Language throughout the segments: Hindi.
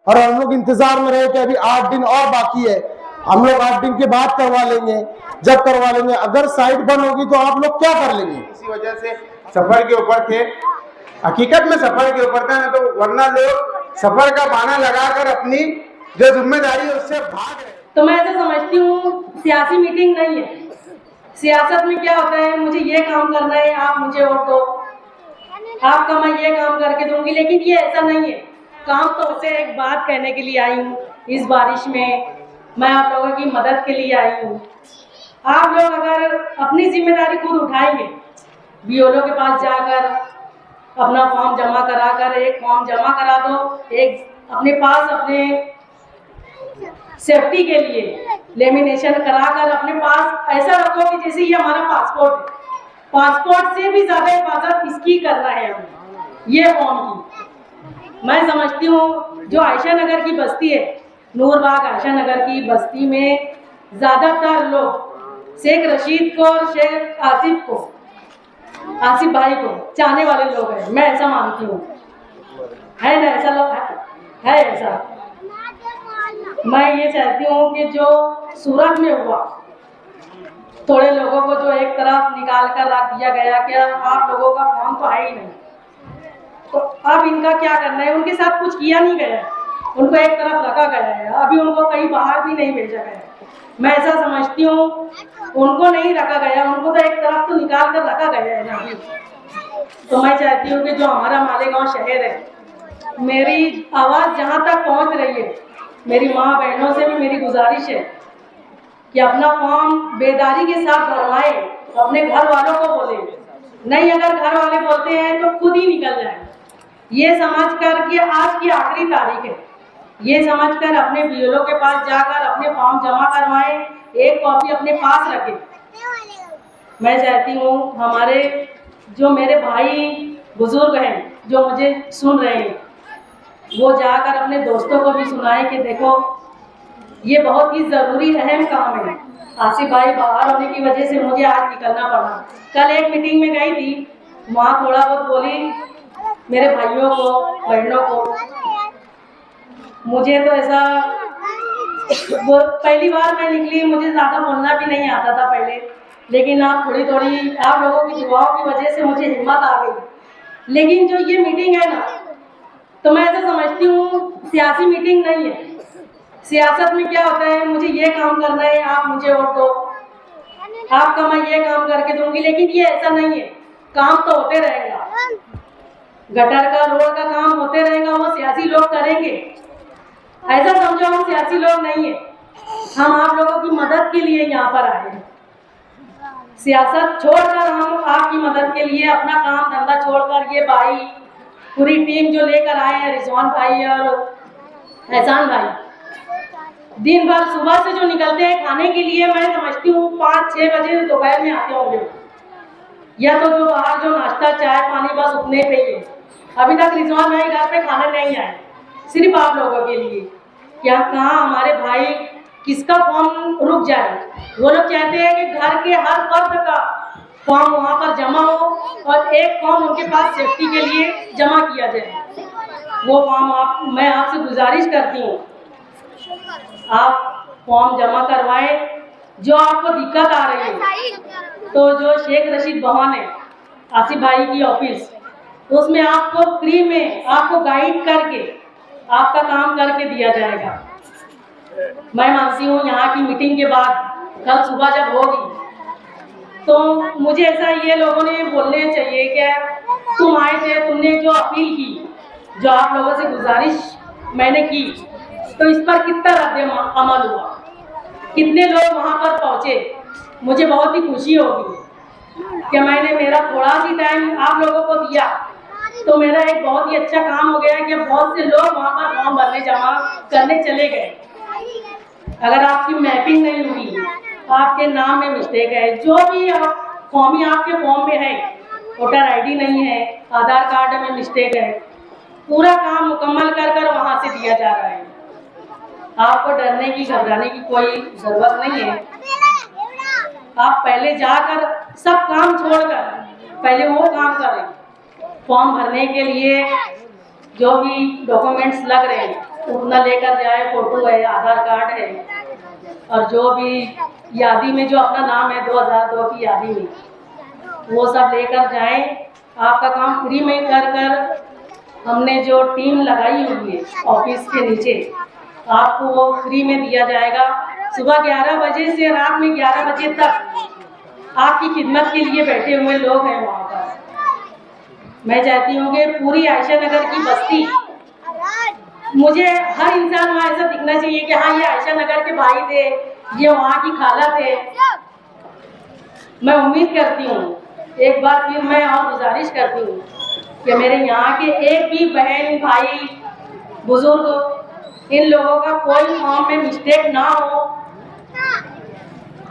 और हम लोग इंतजार में रहे कि अभी 8 दिन और बाकी है, हम लोग 8 दिन के बाद करवा लेंगे। जब करवा लेंगे, अगर साइट बंद होगी तो आप लोग क्या कर लेंगे? इसी वजह से सफर के ऊपर थे, हकीकत में सफर के ऊपर था, ना तो वरना लोग सफर का बहाना लगाकर अपनी जो जिम्मेदारी है उससे भाग रहे। तो मैं ऐसा समझती हूँ सियासी मीटिंग नहीं है। सियासत में क्या होता है, मुझे ये काम करना है, आप मुझे वोट दो, आपका मैं ये काम करके दूंगी, लेकिन ये ऐसा नहीं है। काम तो उसे एक बात कहने के लिए आई हूँ, इस बारिश में मैं आप लोगों की मदद के लिए आई हूँ। आप लोग अगर अपनी जिम्मेदारी खुद उठाएंगे, बीओलो के पास जाकर अपना फॉर्म जमा कराकर, एक फॉर्म जमा करा दो, एक अपने पास अपने सेफ्टी के लिए लेमिनेशन कराकर अपने पास ऐसा रखो कि जैसे ये हमारा पासपोर्ट है। पासपोर्ट से भी ज्यादा हिफाजत इसकी करना है हमें, ये फॉर्म की। मैं समझती हूँ जो आयशा नगर की बस्ती है, नूरबाग आयशा नगर की बस्ती में ज्यादातर लोग शेख रशीद को और शेख आसिफ भाई को चाहने वाले लोग हैं, मैं ऐसा मानती हूँ। है ना ऐसा लोग है ऐसा। मैं ये चाहती हूँ कि जो सूरत में हुआ, थोड़े लोगों को जो एक तरफ निकाल कर रख दिया गया कि आप लोगों का फॉर्म तो है ही नहीं, तो अब इनका क्या करना है? उनके साथ कुछ किया नहीं गया, उनको एक तरफ रखा गया है, अभी उनको कहीं बाहर भी नहीं भेजा गया। मैं ऐसा समझती हूँ उनको नहीं रखा गया, उनको तो एक तरफ तो निकाल कर रखा गया है ना। तो मैं चाहती हूँ कि जो हमारा मालेगांव शहर है, मेरी आवाज़ जहाँ तक पहुँच रही है, मेरी माँ बहनों से भी मेरी गुजारिश है कि अपना फॉर्म बेदारी के साथ भरवाएं, अपने घर वालों को बोले, नहीं अगर घर वाले बोलते हैं तो खुद ही निकल जाए। ये समझ कर कि आज की आखिरी तारीख है, ये समझ कर अपने बीएलओ के पास जाकर अपने फॉर्म जमा करवाएं, एक कॉपी अपने पास रखें। मैं चाहती हूँ हमारे जो मेरे भाई बुजुर्ग हैं जो मुझे सुन रहे हैं, वो जाकर अपने दोस्तों को भी सुनाएं कि देखो ये बहुत ही ज़रूरी अहम काम है। आसिफ भाई बाहर होने की वजह से मुझे आज निकलना पड़ा। कल एक मीटिंग में गई थी, वहाँ थोड़ा बहुत बोली मेरे भाइयों को बहनों को। मुझे तो ऐसा वो पहली बार मैं निकली, मुझे ज़्यादा बोलना भी नहीं आता था पहले, लेकिन आप थोड़ी थोड़ी आप लोगों की दुआओं की वजह से मुझे हिम्मत आ गई। लेकिन जो ये मीटिंग है ना, तो मैं ऐसा समझती हूँ सियासी मीटिंग नहीं है। सियासत में क्या होता है, मुझे ये काम करना है, आप मुझे वोट दो, आपका मैं ये काम करके दूंगी, लेकिन ये ऐसा नहीं है। काम तो होते रहेगा, गटर का रोड का काम होते रहेगा, वो सियासी लोग करेंगे। ऐसा समझो हम सियासी लोग नहीं है, हम आप लोगों की मदद के लिए यहाँ पर आए हैं। सियासत छोड़कर हम आपकी मदद के लिए अपना काम धंधा छोड़कर, ये भाई पूरी टीम जो लेकर आए हैं, रिजवान भाई और एहसान भाई, दिन भर सुबह से जो निकलते हैं खाने के लिए, मैं समझती हूँ 5-6 बजे दोपहर में आते होंगे, या तो जो बाहर जो नाश्ता चाय पानी बस उतने पे ही है। अभी तक रिजवान भाई घर पे खाने नहीं आए, सिर्फ आप लोगों के लिए। क्या कहाँ हमारे भाई किसका फॉर्म रुक जाए? वो लोग चाहते हैं कि घर के हर फर्द का फॉर्म वहाँ पर जमा हो और एक फॉर्म उनके पास सेफ्टी के लिए जमा किया जाए। वो फॉर्म मैं आपसे गुजारिश करती हूँ, आप फॉर्म जमा करवाएं। जो आपको दिक्कत आ रही है, तो जो शेख रशीद भवन है आसिफ भाई की ऑफिस, तो उसमें आपको फ्री में आपको गाइड करके आपका काम करके दिया जाएगा। मैं मानती हूँ यहाँ की मीटिंग के बाद कल सुबह जब होगी, तो मुझे ऐसा ये लोगों ने बोलने चाहिए कि तुम आए थे, तुमने जो अपील की, जो आप लोगों से गुजारिश मैंने की, तो इस पर कितना रद्द अमल हुआ, कितने लोग वहाँ पर पहुँचे। मुझे बहुत ही खुशी होगी कि मैंने मेरा थोड़ा सी टाइम आप लोगों को दिया, तो मेरा एक बहुत ही अच्छा काम हो गया कि बहुत से लोग वहाँ पर फॉर्म भरने जमा करने चले गए। अगर आपकी मैपिंग नहीं हुई, आपके नाम में मिस्टेक है, जो भी फॉर्म ही आपके फॉर्म में है, वोटर आईडी नहीं है, आधार कार्ड में मिस्टेक है, पूरा काम मुकम्मल कर कर वहाँ से दिया जा रहा है। आपको डरने की घबराने की कोई ज़रूरत नहीं है। आप पहले जाकर सब काम छोड़कर पहले वो काम करें। फॉर्म भरने के लिए जो भी डॉक्यूमेंट्स लग रहे हैं उतना लेकर जाए, फोटो है, आधार कार्ड है, और जो भी यादी में जो अपना नाम है 2002 की यादी में, वो सब लेकर जाएं। आपका काम फ्री में कर कर हमने जो टीम लगाई हुई है ऑफिस के नीचे, आपको वो फ्री में दिया जाएगा। सुबह 11 बजे से रात में 11 बजे तक आपकी खिदमत के लिए बैठे हुए लोग हैं वहाँ पर। मैं चाहती हूँ कि पूरी आयशा नगर की बस्ती, मुझे हर इंसान वहाँ ऐसा दिखना चाहिए कि हाँ ये आयशा नगर के भाई थे, ये वहाँ की खाला थे। मैं उम्मीद करती हूँ, एक बार फिर मैं और गुजारिश करती हूँ कि मेरे यहाँ के एक भी बहन भाई बुजुर्ग, इन लोगों का कोई फॉर्म में मिस्टेक ना हो,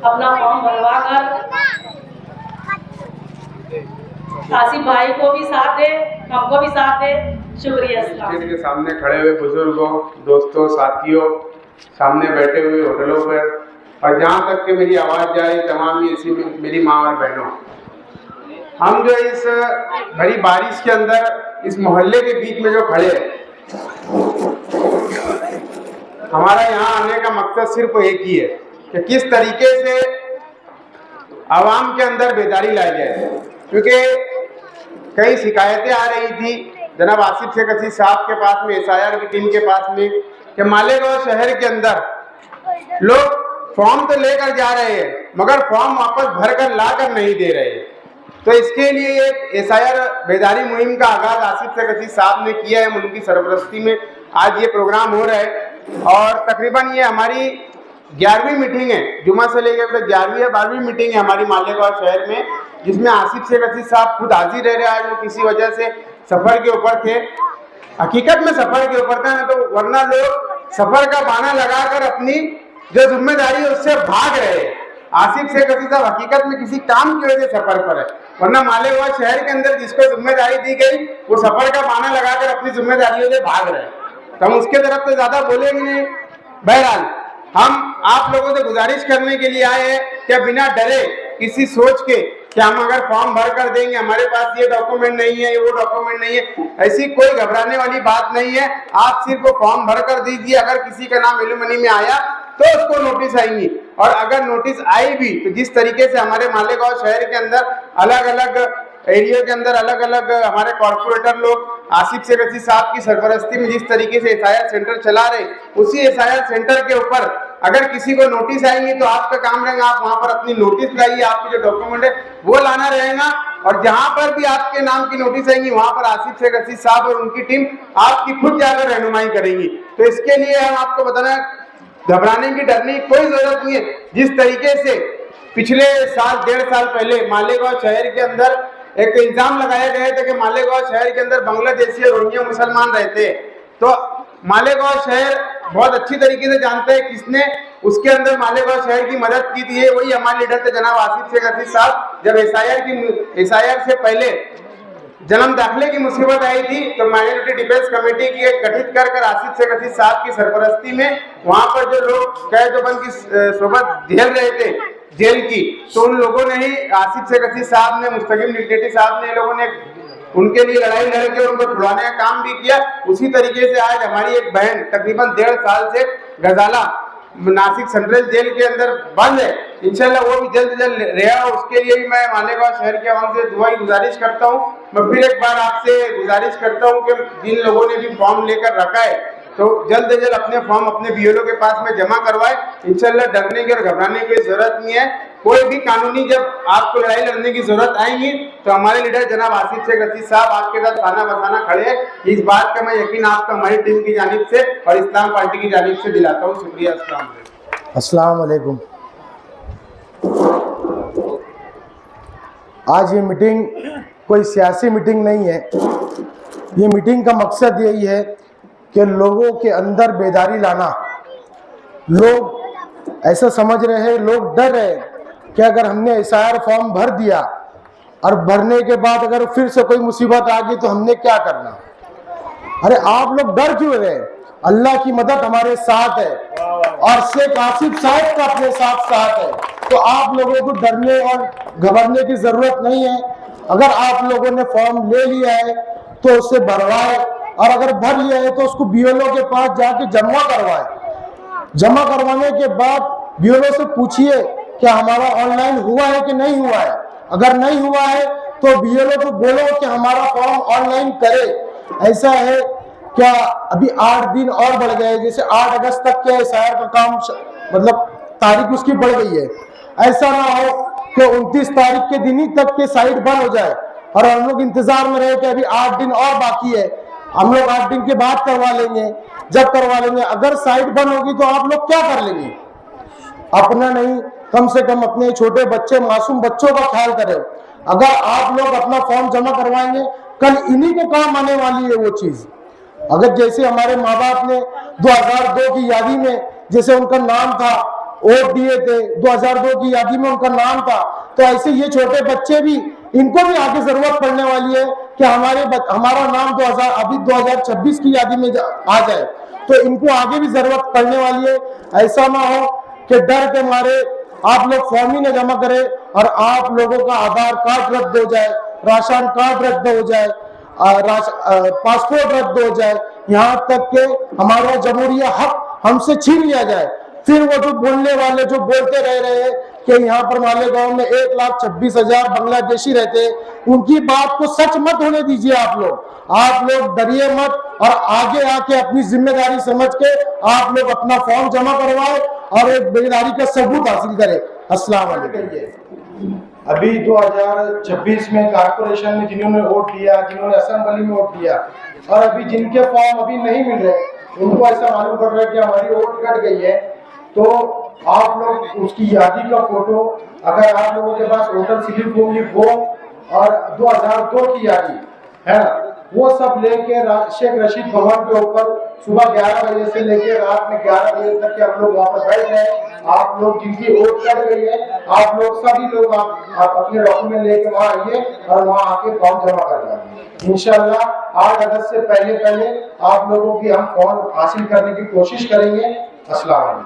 अपना फॉर्म भरवा कर आसिफ भाई को भी साथ दे, हमको भी साथ दे। शुक्रिया। के सामने खड़े हुए बुजुर्गों, दोस्तों, साथियों, सामने बैठे हुए होटलों पर, और जहाँ तक कि मेरी आवाज़ जाए तमाम ही ऐसी मेरी माँ और बहनों, हम जो इस भरी बारिश के अंदर इस मोहल्ले के बीच में जो खड़े हैं, हमारा यहाँ आने का मकसद सिर्फ एक ही है कि किस तरीके से आवाम के अंदर बेदारी लाई जाए। क्योंकि कई शिकायतें आ रही थी जनाब आसिफ शेख अजीज साहब के पास में, SIR की टीम के पास में, कि मालेगांव शहर के अंदर लोग फॉर्म तो लेकर जा रहे हैं मगर फॉर्म वापस भर कर ला कर नहीं दे रहे हैं। तो इसके लिए एक SIR बेदारी मुहिम का आगाज आसिफ शेख अजीज साहब ने किया है। उनकी सरपरस्ती में आज ये प्रोग्राम हो रहा है और तकरीबन ये हमारी 11वीं मीटिंग है, जुमा से लेकर 11वीं या 12वीं मीटिंग है हमारी मालेगांव शहर में, जिसमें आसिफ शेख अजीज साहब खुद हाजिर रह रहे हैं। आज वो किसी वजह से सफर के ऊपर थे, हकीकत में सफर के ऊपर था, तो वरना लोग सफर का बहाना लगाकर अपनी जो जिम्मेदारी है उससे भाग रहे हैं। आसिफ शेख अजीज साहब हकीकत में किसी काम की वजह से सफर पर है, वरना मालेगांव शहर के अंदर जिसको जिम्मेदारी दी गई वो सफर का बहाना लगाकर अपनी जिम्मेदारियों से भाग रहे हैं, तो हम उसके तरफ तो ज्यादा बोलेंगे नहीं। बहरहाल हम आप लोगों से गुजारिश करने के लिए आए हैं कि बिना डरे किसी सोच के कि हम अगर फॉर्म भर कर देंगे, हमारे पास ये डॉक्यूमेंट नहीं है, ये वो डॉक्यूमेंट नहीं है, ऐसी कोई घबराने वाली बात नहीं है। आप सिर्फ फॉर्म भर कर दीजिए। अगर किसी का नाम एलिमनी में आया तो उसको नोटिस आएंगी, और अगर नोटिस आई भी तो जिस तरीके से हमारे मालेगांव शहर के अंदर अलग अलग एरिया के अंदर अलग अलग हमारे कॉर्पोरेटर लोग आसिफ शेख अजीज साहब की सरपरस्ती में जिस तरीके से SIR सेंटर चला रहे, उसी SIR सेंटर के ऊपर अगर किसी को नोटिस आएंगी तो आपका काम रहेगा, आप वहां पर अपनी नोटिस लाइए, आपके जो डॉक्यूमेंट है वो लाना रहेगा, और जहां पर भी आपके नाम की नोटिस आएंगी वहां पर आसिफ शेख अजीज साहब और उनकी टीम आपकी खुद जाकर रहनुमाई करेंगी। तो इसके लिए हम आपको बताना, घबराने की, डरने की कोई जरूरत नहीं है। जिस तरीके से पिछले साल 1.5 साल पहले मालेगांव शहर के अंदर एक इल्जाम लगाया गया था कि मालेगांव शहर के अंदर बांग्लादेशी और रोहिंग्या मुसलमान रहते हैं, तो मालेगांव शहर बहुत अच्छी तरीके से जानता है किसने उसके अंदर मालेगांव शहर की मदद की थी। वही हमारे लीडर थे जनाब आसिफ शेख अजीज साहब। जब SIR से पहले जन्म दाखिले की मुसीबत आई थी तो माइनॉरिटी डिफेंस कमेटी की एक गठित कर आसिफ शेख अजीज साहब की सरपरस्ती में वहां पर जो लोग कैदबंद की सोबत झेल रहे थे जेल की, तो उन लोगों ने ही आसिफ शेख अजीज साहब ने, मुस्तकीम निगलेटी साहब ने, लोगों ने उनके लिए लड़ाई लड़ के उनको छुड़ाने का काम भी किया। उसी तरीके से आज हमारी एक बहन तकरीबन 1.5 साल से गजाला नासिक सेंट्रल जेल के अंदर बंद है, इंशाल्लाह वो भी जल्द जल्द रिहा हो, उसके लिए भी मैं मालेगांव शहर के आवाम से दुआ की गुजारिश करता हूँ। मैं फिर एक बार आपसे गुजारिश करता हूँ कि जिन लोगों ने भी फॉर्म लेकर रखा है तो जल्द से जल्द अपने फॉर्म अपने BLO के पास में जमा करवाए। इंशाल्लाह डरने की और घबराने की जरूरत नहीं है। कोई भी कानूनी जब आपको लड़ाई लड़ने की जरूरत आएगी तो हमारे लीडर जनाब आसिफ शेख अजीज साहब आपके साथ खाना बसाना खड़े हैं। इस बात का मैं यकीन आपका हमारी टीम की जानिब से और इस्लाम पार्टी की जानिब से दिलाता हूँ। शुक्रिया। अस्सलाम वालेकुम। आज ये मीटिंग कोई सियासी मीटिंग नहीं है। ये मीटिंग का मकसद यही है कि लोगों के अंदर बेदारी लाना। लोग ऐसा समझ रहे हैं, लोग डर रहे हैं कि अगर हमने SIR फॉर्म भर दिया और भरने के बाद अगर फिर से कोई मुसीबत आ गई तो हमने क्या करना। अरे आप लोग डर क्यों रहे? अल्लाह की मदद हमारे साथ है और शेख आसिफ साहब का अपने साथ है, तो आप लोगों को डरने और घबराने की जरूरत नहीं है। अगर आप लोगों ने फॉर्म ले लिया है तो उसे भरवाए और अगर भर लिया है तो उसको बीएलओ के पास जाके जमा करवाए। जमा करवाने के बाद बीएलओ से पूछिए क्या हमारा ऑनलाइन हुआ है कि नहीं हुआ है। अगर नहीं हुआ है तो बीएलओ को बोलो कि हमारा फॉर्म ऑनलाइन करे। ऐसा है क्या अभी 8 दिन और बढ़ गए, जैसे 8 अगस्त तक के एसआईआर का काम मतलब तारीख उसकी बढ़ गई है। ऐसा ना हो कि 29 तारीख के दिन ही तक के साइट बंद हो जाए और हम लोग इंतजार में रहे कि अभी 8 दिन और बाकी है, हम लोग 8 दिन के बाद करवा लेंगे। जब करवा लेंगे अगर साइट बंद होगी तो आप लोग क्या कर लेंगे? अपना नहीं, कम से कम अपने छोटे बच्चे मासूम बच्चों का ख्याल करें। अगर आप लोग अपना फॉर्म जमा करवाएंगे कल इन्हीं के काम आने वाली है वो चीज। अगर जैसे हमारे माँ बाप ने 2002 की यादी में जैसे उनका नाम था, वोट दिए थे, 2002 की यादी में उनका नाम था, तो ऐसे ये छोटे बच्चे भी, इनको भी आगे जरूरत पड़ने वाली है कि हमारा नाम 2026 की यादी में आ जाए, तो इनको आगे भी जरूरत पड़ने वाली है। ऐसा ना हो कि डर के मारे आप लोग फॉर्म ही न जमा करें और आप लोगों का आधार कार्ड रद्द हो जाए, राशन कार्ड रद्द हो जाए, पासपोर्ट रद्द हो जाए, यहाँ तक के हमारा जमहूरी हक हमसे छीन लिया जाए। फिर वो जो बोलने वाले जो बोलते रह रहे हैं कि यहाँ पर मालेगांव में 1,26,000 बांग्लादेशी रहते हैं, उनकी बात को सच मत होने दीजिए। आप लोग डरिए मत और आगे आके अपनी जिम्मेदारी समझ के आप लोग अपना फॉर्म जमा करवाए और एक बेदारी का सबूत हासिल करें। अस्सलाम वालेकुम। अभी 2026 में कारपोरेशन में जिन्होंने वोट दिया, जिन्होंने असेंबली में वोट दिया और अभी जिनके फॉर्म अभी नहीं मिल रहे, उनको ऐसा मालूम पड़ रहा है कि हमारी वोट कट गई है, तो आप लोग उसकी यादी का फोटो, अगर आप लोगों के पास वोटर स्लिप होगी वो और 2002 की यादी है ना, वो सब लेके शेख रशीद भवन के ऊपर सुबह 11 बजे से लेके रात में 11 बजे तक के हम लोग वहाँ पर बैठ रहे हैं। आप लोग जिनकी वोट कट गई है, आप लोग सभी लोग आप अपने डॉक्यूमेंट लेके वहाँ आइए और वहाँ आके फॉर्म जमा करवाइए। इंशाल्लाह 8 अगस्त से पहले आप लोगों की हम फॉर्म हासिल करने की कोशिश करेंगे। अस्सलाम वालेकुम।